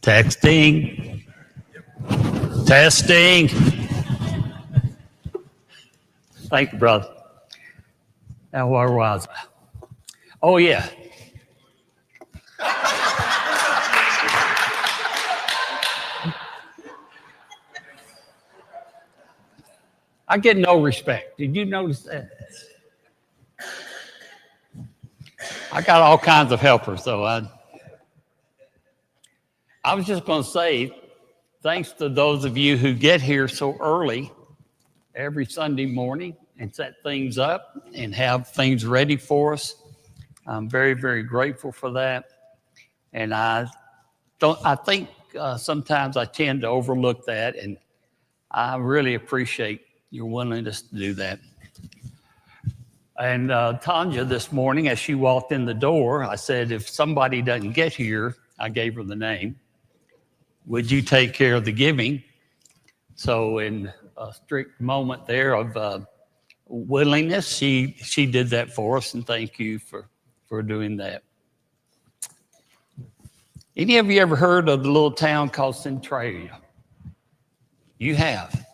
Texting. Testing. Thank you, brother. Now, where was I? Oh, yeah. I get no respect. Did you notice that? I got all kinds of helpers, though. I was just going to say, thanks to those of you who get here so early every Sunday morning and set things up and have things ready for us. I'm very, very grateful for that. And I think sometimes I tend to overlook that, and I really appreciate your willingness to do that. And Tanya, this morning, as she walked in the door, I said, if somebody doesn't get here, I gave her the name, would you take care of the giving? So in a strict moment there of willingness, she did that for us, and thank you for doing that. Any of you ever heard of the little town called Centralia? You have.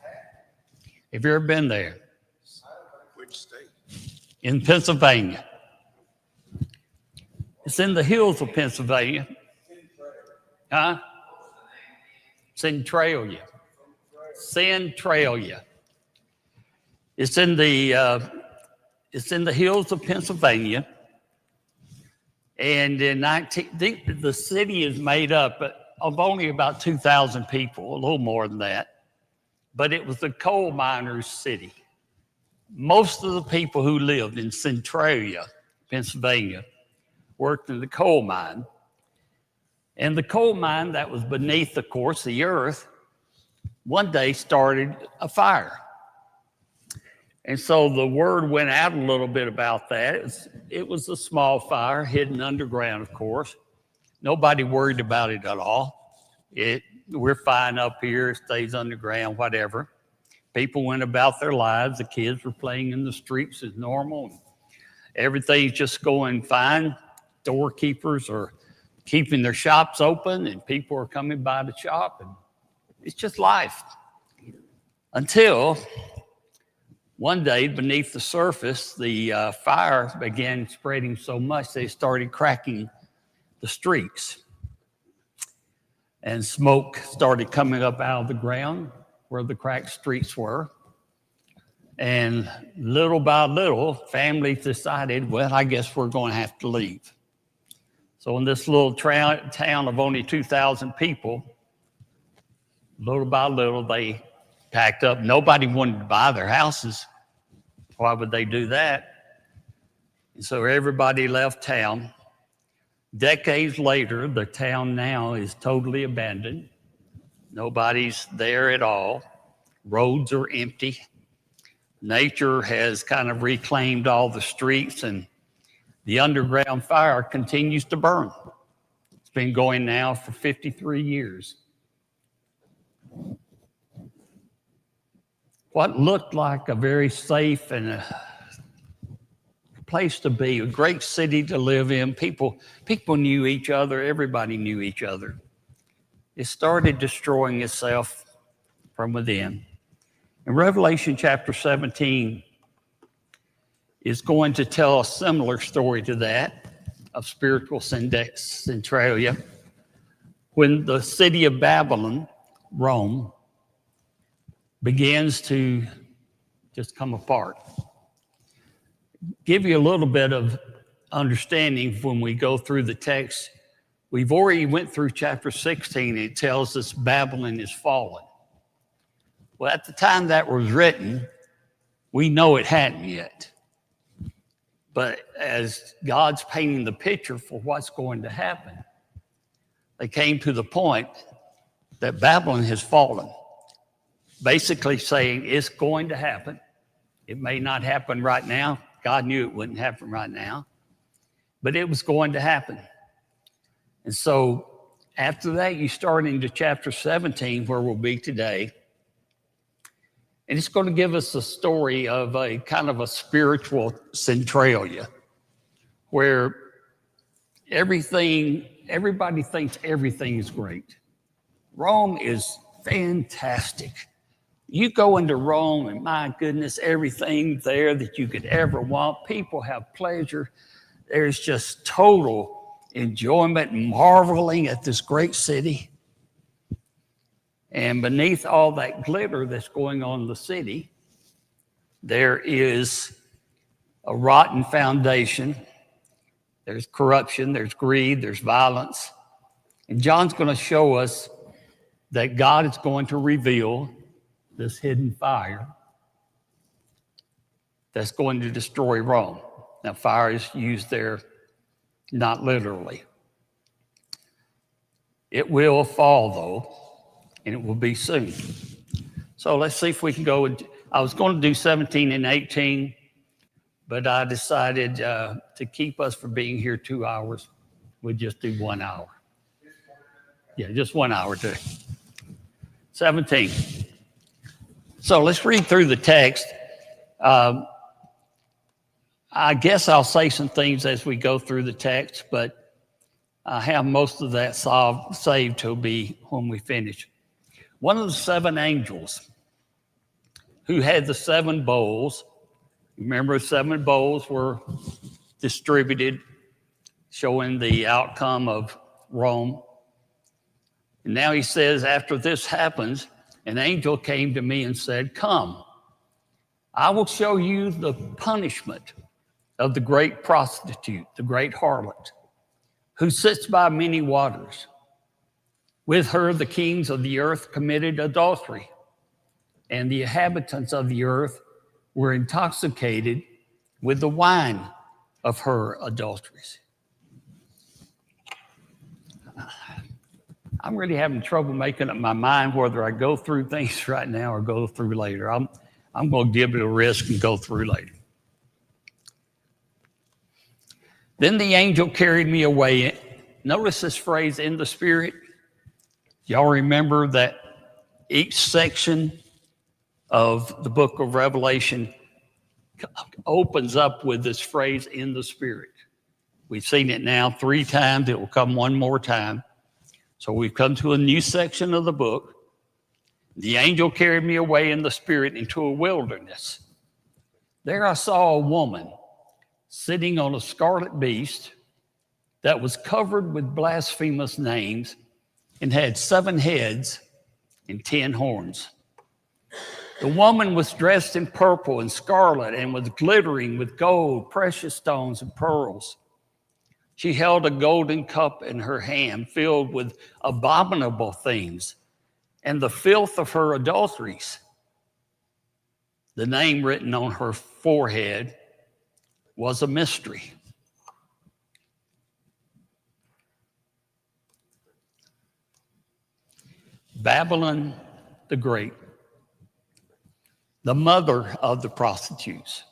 Have you ever been there? Which state? In Pennsylvania. It's in the hills of Pennsylvania. Huh? Centralia. Centralia. It's in the hills of Pennsylvania. And in the city is made up of only about 2,000 people, a little more than that. But it was the coal miners' city. Most of the people who lived in Centralia, Pennsylvania, worked in the coal mine. And the coal mine that was beneath, of course, the earth, one day started a fire. And so the word went out a little bit about that. It was a small fire hidden underground, of course. Nobody worried about it at all. We're fine up here, it stays underground, whatever. People went about their lives. The kids were playing in the streets as normal. Everything's just going fine. Doorkeepers are keeping their shops open, and people are coming by the shop, and it's just life. Until one day, beneath the surface, the fire began spreading so much they started cracking the streets. And smoke started coming up out of the ground where the cracked streets were. And little by little, families decided, well, I guess we're going to have to leave. So in this little town of only 2,000 people, little by little, they packed up. Nobody wanted to buy their houses. Why would they do that? And so everybody left town. Decades later, the town now is totally abandoned. Nobody's there at all. Roads are empty. Nature has kind of reclaimed all the streets, and the underground fire continues to burn. It's been going now for 53 years. What looked like a very safe and a place to be, a great city to live in. People knew each other. Everybody knew each other. It started destroying itself from within. In Revelation chapter 17 is going to tell a similar story to that of spiritual Centralia. When the city of Babylon, Rome, begins to just come apart. Give you a little bit of understanding when we go through the text. We've already went through chapter 16. It tells us Babylon is fallen. Well, at the time that was written, we know it hadn't yet. But as God's painting the picture for what's going to happen, they came to the point that Babylon has fallen. Basically saying it's going to happen. It may not happen right now. God knew it wouldn't happen right now, but it was going to happen. And so after that, you start into chapter 17, where we'll be today. And it's going to give us a story of a kind of a spiritual Centralia, where everybody thinks everything is great. Rome is fantastic. You go into Rome, and my goodness, everything there that you could ever want. People have pleasure. There's just total enjoyment, marveling at this great city. And beneath all that glitter that's going on in the city, there is a rotten foundation. There's corruption, there's greed, there's violence. And John's going to show us that God is going to reveal this hidden fire that's going to destroy Rome. Now, fire is used there not literally. It will fall, though, and it will be soon. So let's see if we can go. I was going to do 17 and 18, but I decided to keep us from being here 2 hours. We'd just do 1 hour. Yeah, just 1 hour too. 17. So let's read through the text. I guess I'll say some things as we go through the text, but I have most of that saved to be when we finish. One of the 7 angels who had the 7 bowls, remember 7 bowls were distributed, showing the outcome of Rome. And now he says, after this happens, an angel came to me and said, "Come, I will show you the punishment of the great prostitute, the great harlot, who sits by many waters. With her, the kings of the earth committed adultery, and the inhabitants of the earth were intoxicated with the wine of her adulteries." I'm really having trouble making up my mind whether I go through things right now or go through later. I'm going to give it a risk and go through later. Then the angel carried me away. Notice this phrase, in the spirit. Y'all remember that each section of the book of Revelation opens up with this phrase, in the spirit. We've seen it now 3 times. It will come one more time. So we've come to a new section of the book. The angel carried me away in the spirit into a wilderness. There I saw a woman sitting on a scarlet beast that was covered with blasphemous names and had 7 heads and 10 horns. The woman was dressed in purple and scarlet and was glittering with gold, precious stones, and pearls. She held a golden cup in her hand filled with abominable things and the filth of her adulteries. The name written on her forehead was a mystery. Babylon the Great, the mother of the prostitutes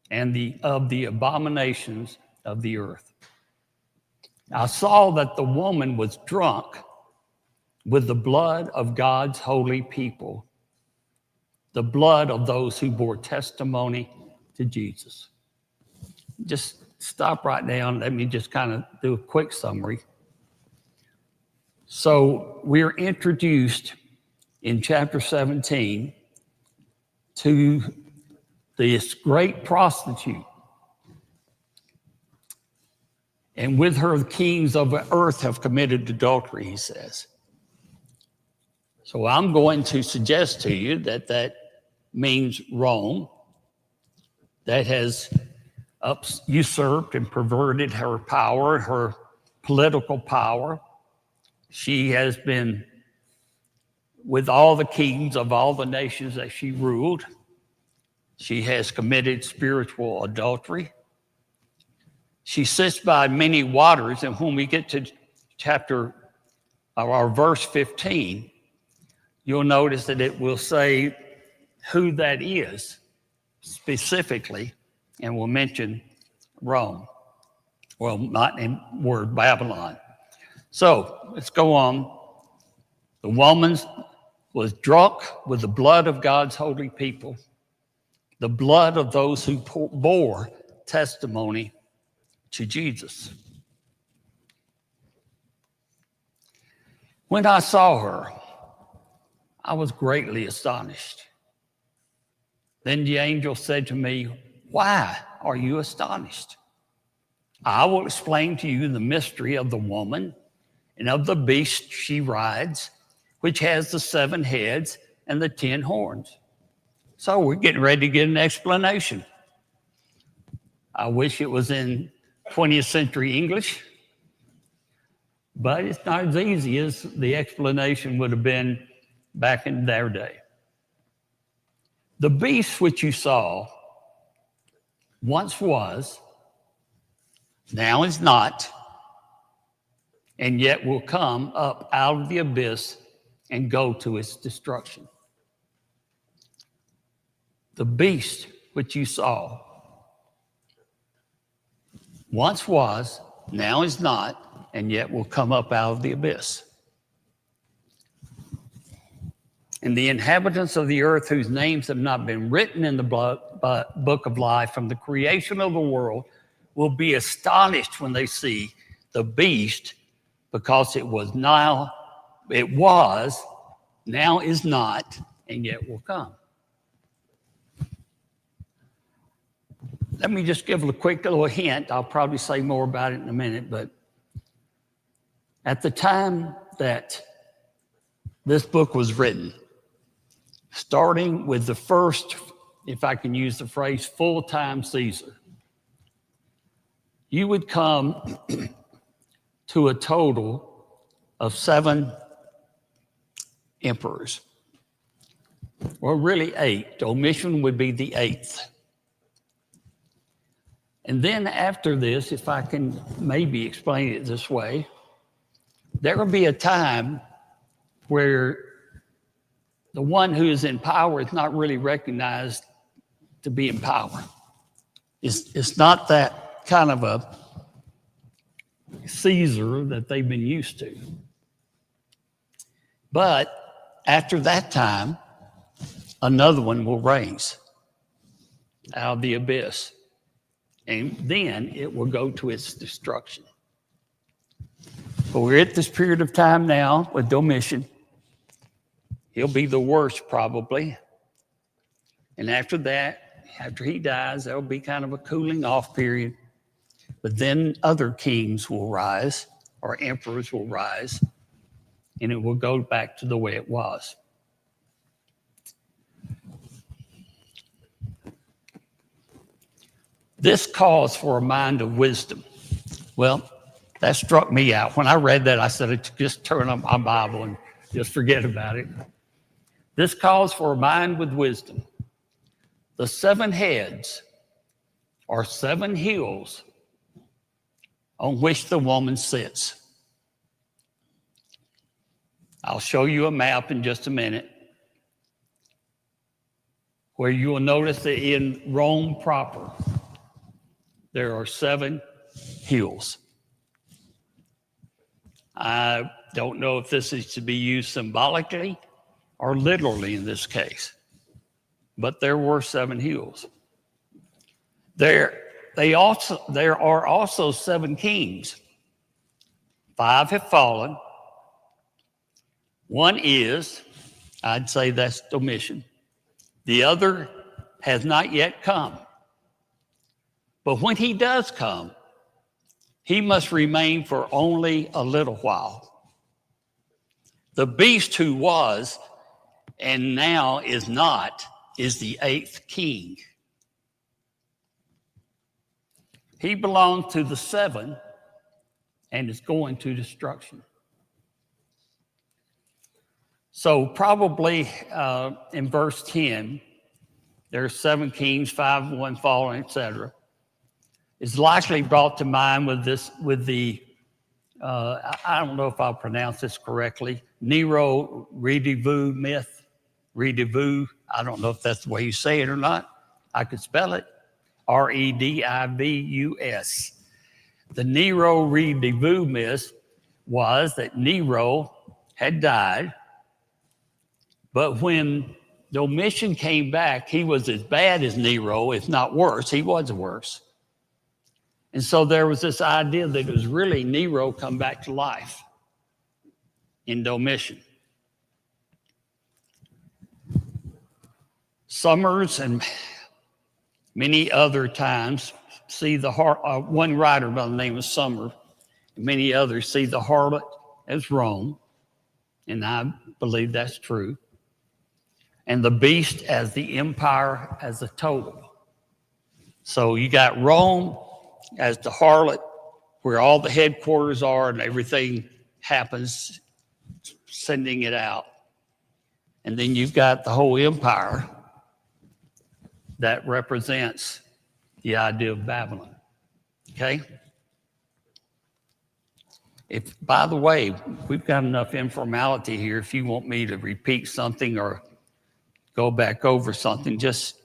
and of the abominations of the earth. I saw that the woman was drunk with the blood of God's holy people, the blood of those who bore testimony to Jesus. Just stop right now and let me just kind of do a quick summary. So we're introduced in chapter 17 to this great prostitute. And with her, the kings of the earth have committed adultery, he says. So I'm going to suggest to you that that means Rome, that has usurped and perverted her power, her political power. She has been with all the kings of all the nations that she ruled. She has committed spiritual adultery. She sits by many waters, and when we get to verse 15, you'll notice that it will say who that is specifically, and will mention Rome. Well, not in word Babylon. So let's go on. The woman was drunk with the blood of God's holy people, the blood of those who bore testimony to Jesus. When I saw her, I was greatly astonished. Then the angel said to me, "Why are you astonished? I will explain to you the mystery of the woman and of the beast she rides, which has the 7 heads and the 10 horns." So we're getting ready to get an explanation. I wish it was in 20th century English, but it's not as easy as the explanation would have been back in their day. The beast which you saw once was, now is not, and yet will come up out of the abyss and go to its destruction. The beast which you saw once was, now is not, and yet will come up out of the abyss. And the inhabitants of the earth whose names have not been written in the book of life from the creation of the world will be astonished when they see the beast, because it was, now is not, and yet will come. Let me just give a quick little hint. I'll probably say more about it in a minute, but at the time that this book was written, starting with the first, if I can use the phrase, full-time Caesar, you would come to a total of 7 emperors. Well, really 8. Domitian would be the 8th. And then after this, if I can maybe explain it this way, there will be a time where the one who is in power is not really recognized to be in power. It's not that kind of a Caesar that they've been used to. But after that time, another one will rise out of the abyss. And then it will go to its destruction. But we're at this period of time now with Domitian. He'll be the worst probably. And after that, after he dies, there'll be kind of a cooling off period. But then other kings will rise, or emperors will rise, and it will go back to the way it was. This calls for a mind of wisdom. Well, that struck me out. When I read that, I said, just turn on my Bible and just forget about it. This calls for a mind with wisdom. The 7 heads are 7 hills on which the woman sits. I'll show you a map in just a minute, where you will notice that in Rome proper, there are 7 hills. I don't know if this is to be used symbolically or literally in this case, but there were 7 hills. There are also 7 kings. 5 have fallen. One is, I'd say that's Domitian. The other has not yet come. But when he does come, he must remain for only a little while. The beast who was and now is not is the 8th king. He belongs to the 7 and is going to destruction. So probably in verse 10, there are 7 kings, 5, 1 fallen, etc. Is likely brought to mind with the I don't know if I'll pronounce this correctly, Nero Redivu myth. Redivu, I don't know if that's the way you say it or not. I could spell it, Redivus. The Nero Redivu myth was that Nero had died, but when Domitian came back, he was as bad as Nero, if not worse. He was worse. And so there was this idea that it was really Nero come back to life. in Domitian. Summers and many other times see the one writer by the name of Summer, and many others see the harlot as Rome, and I believe that's true, and the beast as the empire as a total. So you got Rome as the harlot, where all the headquarters are and everything happens, sending it out. And then you've got the whole empire that represents the idea of Babylon. Okay? If, by the way, we've got enough informality here. If you want me to repeat something or go back over something, just,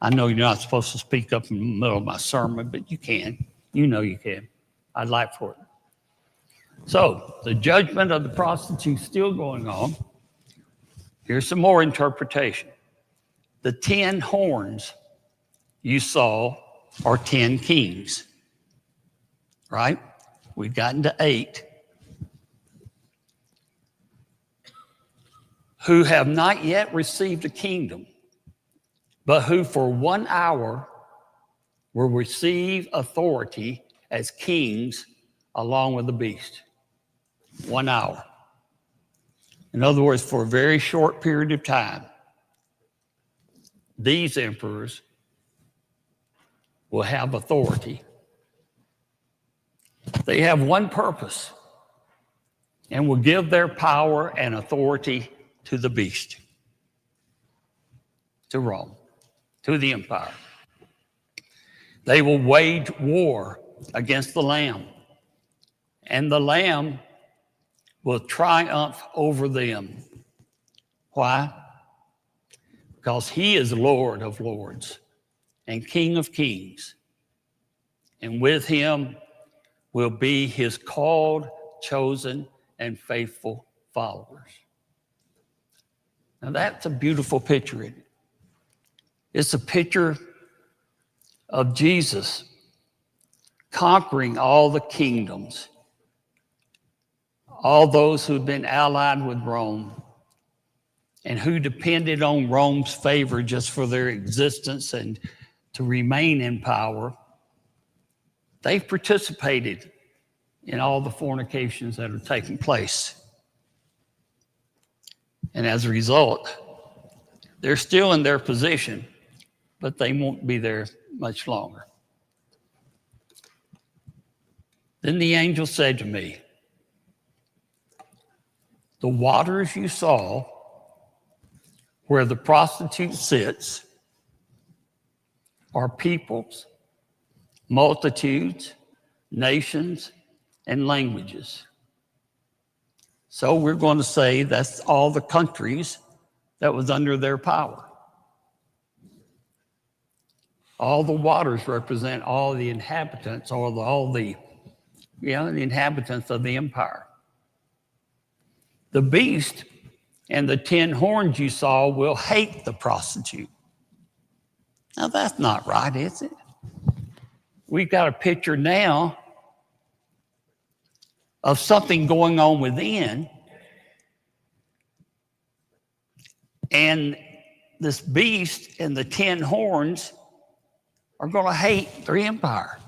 I know you're not supposed to speak up in the middle of my sermon, but you can. You know you can. I'd like for it. So, the judgment of the prostitute still going on. Here's some more interpretation. The 10 horns you saw are 10 kings, right? We've gotten to 8 who have not yet received a kingdom, but who for 1 hour will receive authority as kings along with the beast. 1 hour. In other words, for a very short period of time, these emperors will have authority. They have one purpose and will give their power and authority to the beast, to Rome, to the empire. They will wage war against the Lamb, and the Lamb will triumph over them. Why? Because he is Lord of lords and King of kings. And with him will be his called, chosen, and faithful followers. Now that's a beautiful picture, isn't it? It's a picture of Jesus conquering all the kingdoms, all those who've been allied with Rome and who depended on Rome's favor just for their existence and to remain in power. They've participated in all the fornications that are taking place. And as a result, they're still in their position, but they won't be there much longer. Then the angel said to me, the waters you saw where the prostitute sits are peoples, multitudes, nations, and languages. So we're going to say that's all the countries that was under their power. All the waters represent all the inhabitants or the inhabitants of the empire. The beast and the 10 horns you saw will hate the prostitute. Now that's not right, is it? We've got a picture now of something going on within, and this beast and the 10 horns are going to hate their empire.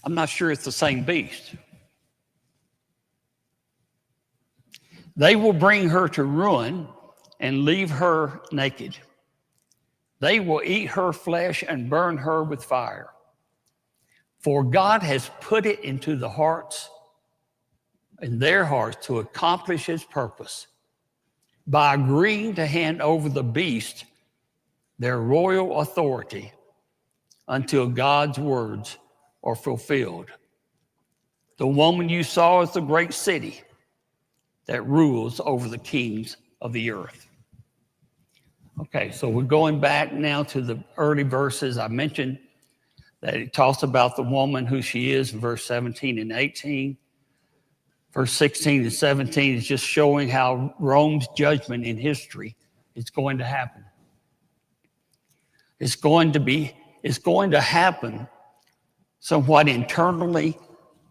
I'm not sure it's the same beast. They will bring her to ruin and leave her naked. They will eat her flesh and burn her with fire. For God has put it into the hearts, in their hearts, to accomplish his purpose by agreeing to hand over the beast their royal authority until God's words are fulfilled. The woman you saw is the great city that rules over the kings of the earth. Okay, so we're going back now to the early verses. I mentioned that it talks about the woman, who she is, in verse 17 and 18. Verse 16 and 17 is just showing how Rome's judgment in history is going to happen. It's going to happen somewhat internally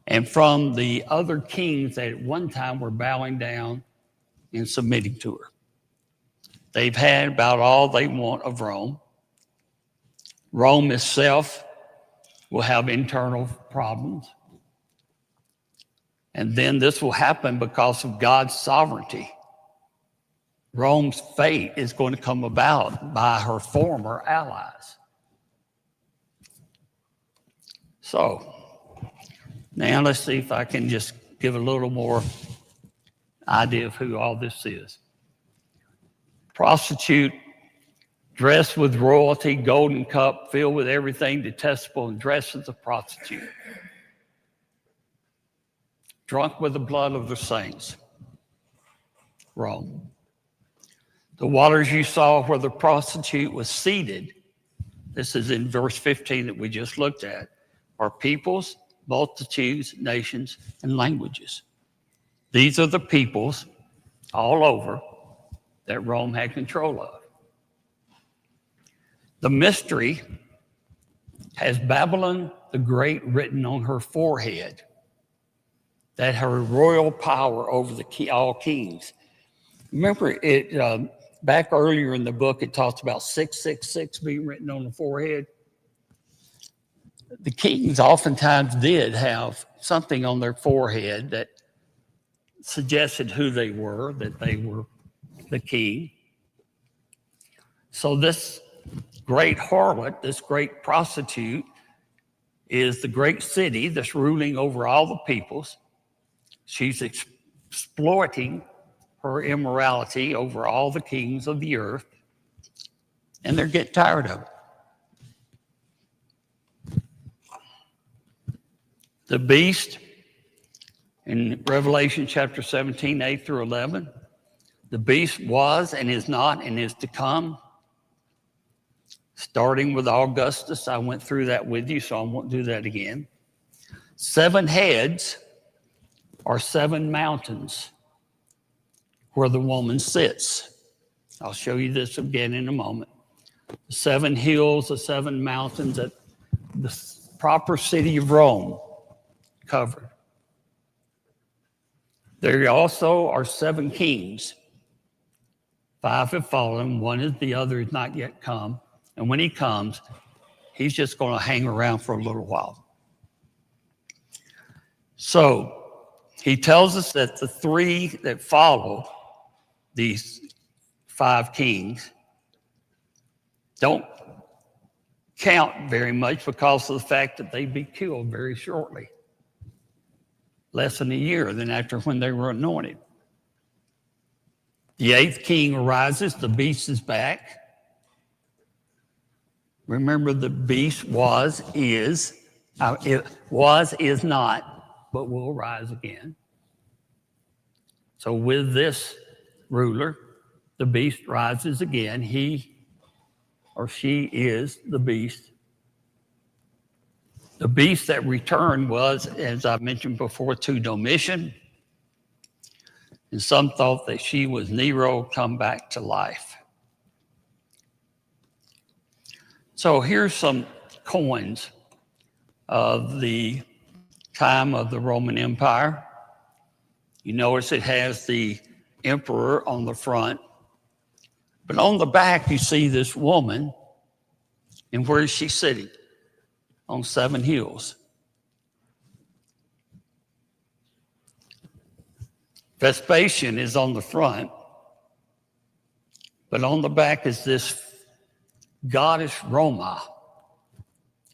and from the other kings that at one time were bowing down and submitting to her. They've had about all they want of Rome. Rome itself will have internal problems. And then this will happen because of God's sovereignty. Rome's fate is going to come about by her former allies. So, now let's see if I can just give a little more idea of who all this is. Prostitute, dressed with royalty, golden cup, filled with everything detestable, and dressed as a prostitute. Drunk with the blood of the saints. Rome. The waters you saw where the prostitute was seated, this is in verse 15 that we just looked at, are peoples, multitudes, nations, and languages. These are the peoples all over that Rome had control of. The mystery has Babylon the Great written on her forehead, that her royal power over all kings. Remember, it back earlier in the book, it talks about 666 being written on the forehead. The kings oftentimes did have something on their forehead that suggested who they were, that they were the king. So this great harlot, this great prostitute, is the great city that's ruling over all the peoples. She's exploiting her immorality over all the kings of the earth, and they're getting tired of it. The beast in Revelation chapter 17, 8 through 11, the beast was and is not and is to come. Starting with Augustus, I went through that with you, so I won't do that again. 7 heads are 7 mountains where the woman sits. I'll show you this again in a moment. 7 hills, the 7 mountains that the proper city of Rome covered. There also are 7 kings. 5 have fallen, 1 is the other is not yet come. And when he comes, he's just going to hang around for a little while. So he tells us that the 3 that follow these 5 kings don't count very much because of the fact that they'd be killed very shortly. Less than a year than after when they were anointed. The 8th king arises, the beast is back. Remember, the beast is not, but will rise again. So with this ruler, the beast rises again. He or she is the beast. The beast that returned was, as I mentioned before, to Domitian. And some thought that she was Nero come back to life. So here's some coins of the time of the Roman Empire. You notice it has the emperor on the front. But on the back, you see this woman. And where is she sitting? On 7 hills. Vespasian is on the front, but on the back is this goddess Roma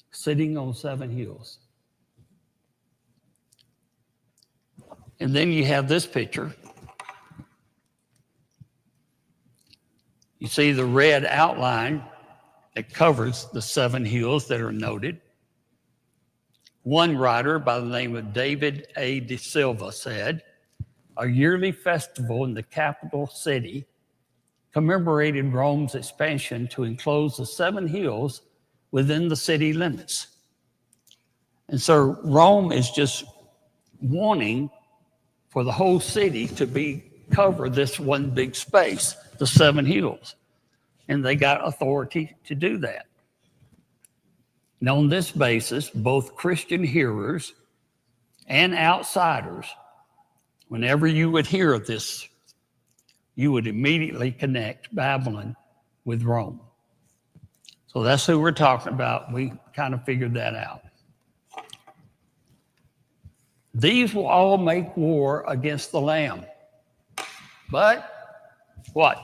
sitting on 7 hills. And then you have this picture. You see the red outline that covers the 7 hills that are noted. One writer by the name of David A. De Silva said, a yearly festival in the capital city commemorated Rome's expansion to enclose the 7 hills within the city limits. And so Rome is just wanting for the whole city to cover this one big space, the 7 hills. And they got authority to do that. And on this basis, both Christian hearers and outsiders, whenever you would hear of this, you would immediately connect Babylon with Rome. So that's who we're talking about. We kind of figured that out. These will all make war against the Lamb. But what?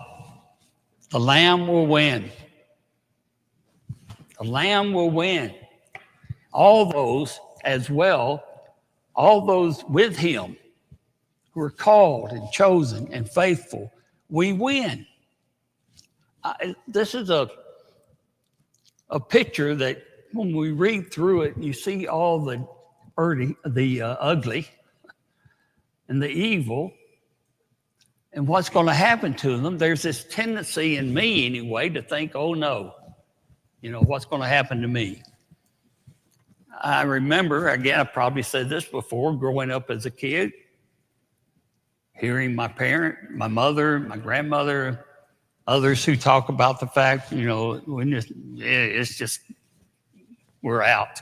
The Lamb will win. The Lamb will win. All those as well, all those with him who are called and chosen and faithful, we win. This is a picture that when we read through it, you see all the ugly and the evil and what's going to happen to them. There's this tendency in me anyway to think, oh no, what's going to happen to me? I remember, again, I probably said this before, growing up as a kid, hearing my parent, my mother, my grandmother, others who talk about the fact, it's just, we're out.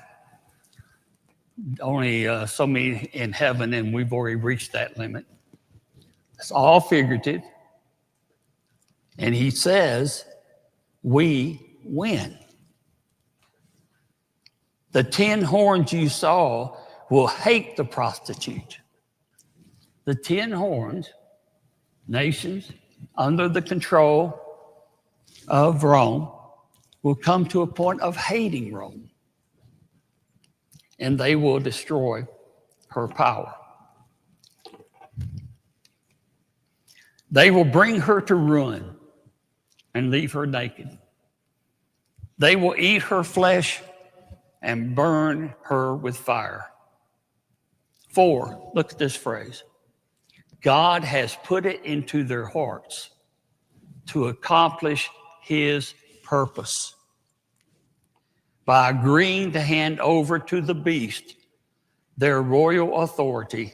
Only so many in heaven, and we've already reached that limit. It's all figurative. And he says, we win. The 10 horns you saw will hate the prostitute. The 10 horns, nations under the control of Rome, will come to a point of hating Rome. And they will destroy her power. They will bring her to ruin and leave her naked. They will eat her flesh and burn her with fire. 4, look at this phrase. God has put it into their hearts to accomplish his purpose by agreeing to hand over to the beast their royal authority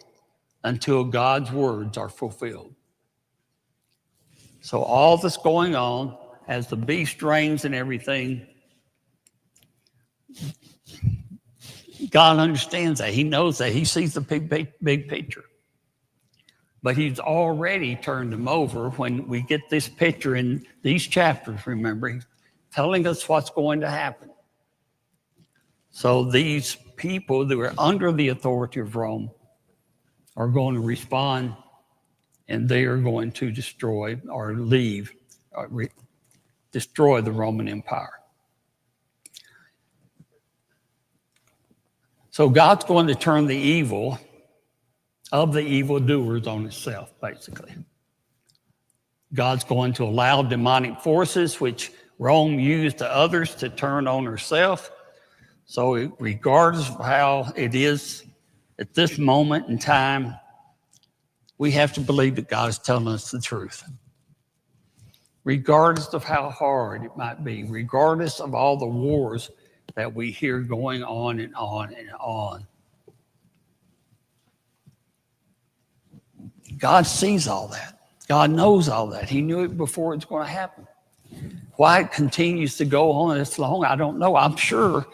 until God's words are fulfilled. So all that's going on as the beast reigns and everything, God understands that. He knows that. He sees the big picture. But he's already turned them over when we get this picture in these chapters, remember, he's telling us what's going to happen. So these people that are under the authority of Rome are going to respond, and they are going to destroy or leave, destroy the Roman Empire. So God's going to turn the evil of the evildoers on itself, basically. God's going to allow demonic forces, which Rome used to others, to turn on herself. So regardless of how it is at this moment in time, we have to believe that God is telling us the truth. Regardless of how hard it might be, regardless of all the wars that we hear going on and on and on. God sees all that. God knows all that. He knew it before it's going to happen. Why it continues to go on this long, I don't know. I'm sure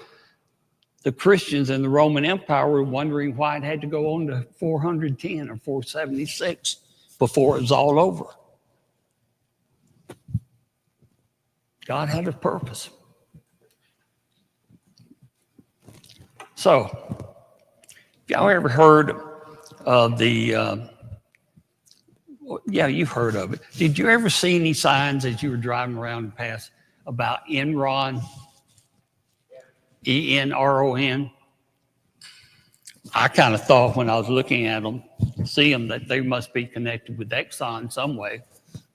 the Christians in the Roman Empire were wondering why it had to go on to 410 or 476 before it was all over. God had a purpose. So, y'all ever heard of the, you've heard of it. Did you ever see any signs as you were driving around and past about Enron? ENRON. I kind of thought when I was looking at them, see them, that they must be connected with Exxon some way.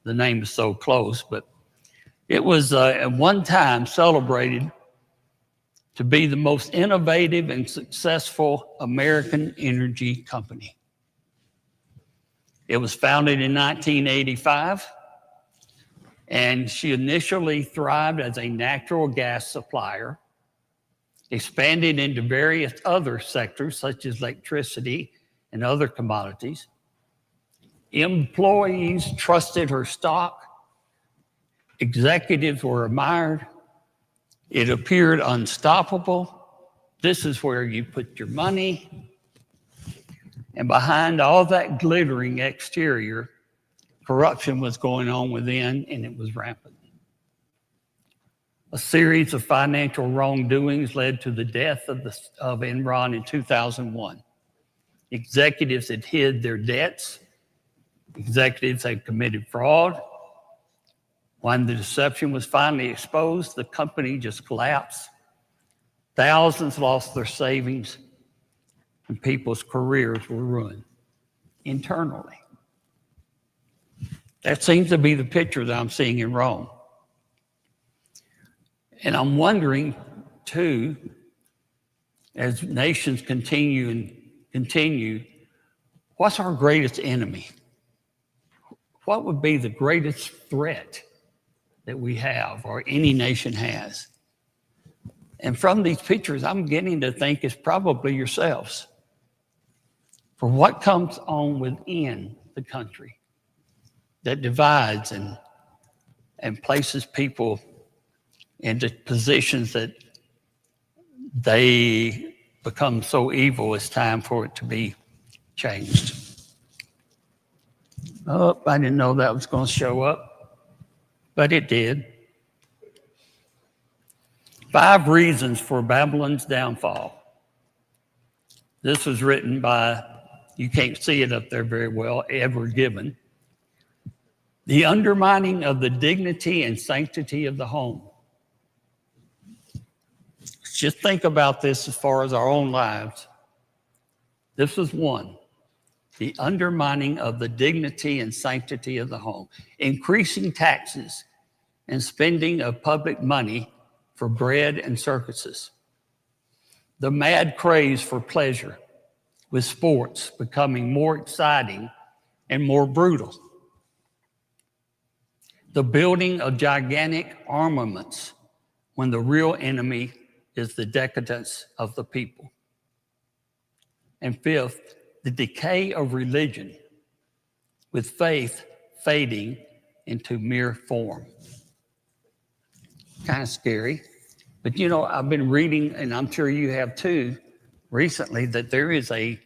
The name is so close, but it was at one time celebrated to be the most innovative and successful American energy company. It was founded in 1985, and she initially thrived as a natural gas supplier, expanded into various other sectors such as electricity and other commodities. Employees trusted her stock. Executives were admired. It appeared unstoppable. This is where you put your money. And behind all that glittering exterior, corruption was going on within, and it was rampant. A series of financial wrongdoings led to the death of Enron in 2001. Executives had hid their debts. Executives had committed fraud. When the deception was finally exposed, the company just collapsed. Thousands lost their savings, and people's careers were ruined internally. That seems to be the picture that I'm seeing in Rome. And I'm wondering, too, as nations continue, what's our greatest enemy? What would be the greatest threat that we have or any nation has? And from these pictures, I'm getting to think it's probably yourselves. For what comes on within the country that divides and places people into positions that they become so evil, it's time for it to be changed. Oh, I didn't know that was going to show up, but it did. 5 reasons for Babylon's downfall. This was written by, you can't see it up there very well, Edward Gibbon. The undermining of the dignity and sanctity of the home. Just think about this as far as our own lives. This was one. The undermining of the dignity and sanctity of the home. Increasing taxes and spending of public money for bread and circuses. The mad craze for pleasure, with sports becoming more exciting and more brutal. The building of gigantic armaments when the real enemy is the decadence of the people. And 5th, the decay of religion, with faith fading into mere form. Kind of scary. But you know, I've been reading, and I'm sure you have too, recently, that there is the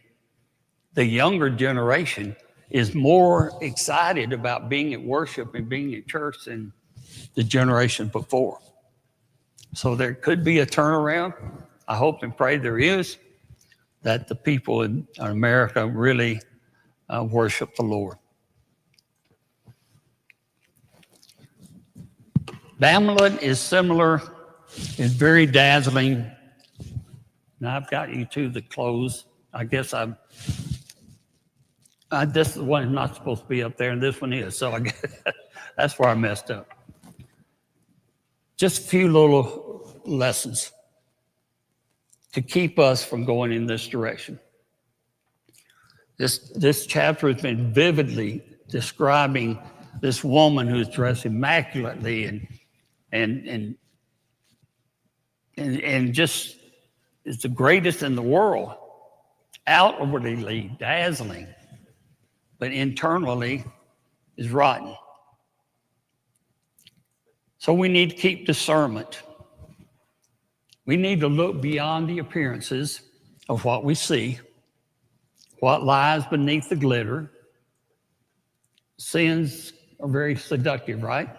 younger generation is more excited about being at worship and being at church than the generation before. So there could be a turnaround. I hope and pray there is, that the people in America really worship the Lord. Babylon is similar, is very dazzling. Now I've got you to the close. I guess this one is not supposed to be up there, and this one is. So I guess that's where I messed up. Just a few little lessons to keep us from going in this direction. This chapter has been vividly describing this woman who's dressed immaculately and just is the greatest in the world, outwardly dazzling, but internally is rotten. So we need to keep discernment. We need to look beyond the appearances of what we see, what lies beneath the glitter. Sins are very seductive, right?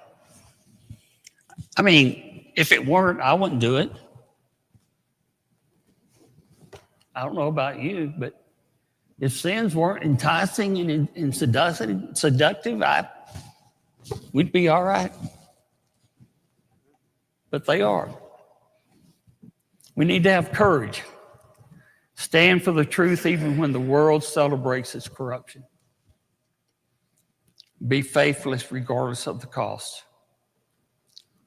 I mean, if it weren't, I wouldn't do it. I don't know about you, but if sins weren't enticing and seductive, we'd be all right. But they are. We need to have courage. Stand for the truth even when the world celebrates its corruption. Be faithless regardless of the cost.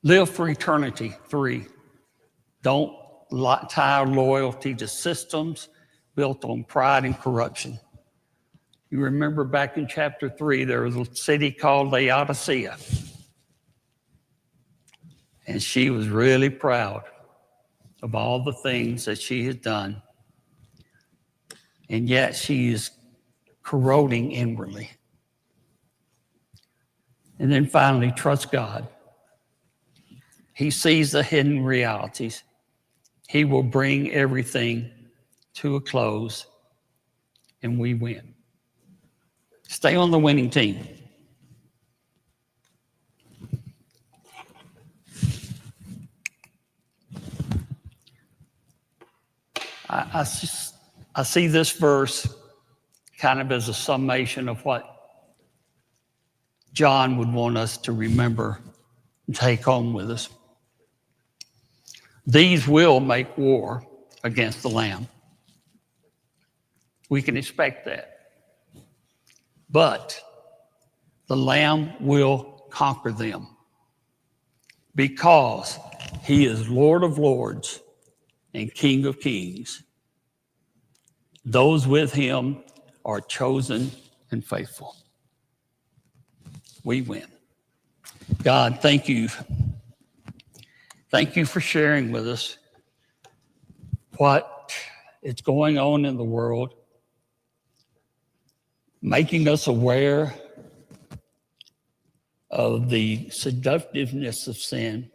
Live for eternity. 3, don't tie loyalty to systems built on pride and corruption. You remember back in chapter 3, there was a city called Laodicea. And she was really proud of all the things that she had done. And yet she is corroding inwardly. And then finally, trust God. He sees the hidden realities. He will bring everything to a close. and we win. Stay on the winning team. I see this verse kind of as a summation of what John would want us to remember and take home with us. These will make war against the Lamb. We can expect that. But the Lamb will conquer them because he is Lord of Lords and King of Kings. Those with him are chosen and faithful. We win. God, thank you. Thank you for sharing with us what is going on in the world, making us aware of the seductiveness of sin,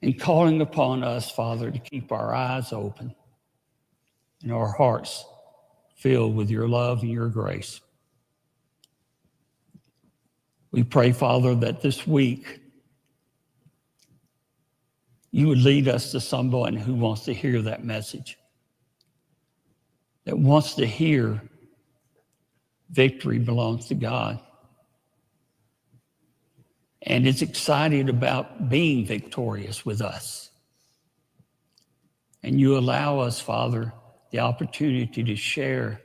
and calling upon us, Father, to keep our eyes open and our hearts filled with your love and your grace. We pray, Father, that this week you would lead us to someone who wants to hear that message, that wants to hear victory belongs to God, and is excited about being victorious with us. And you allow us, Father, the opportunity to share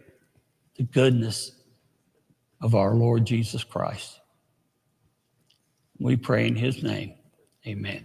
the goodness of our Lord Jesus Christ. We pray in his name. Amen.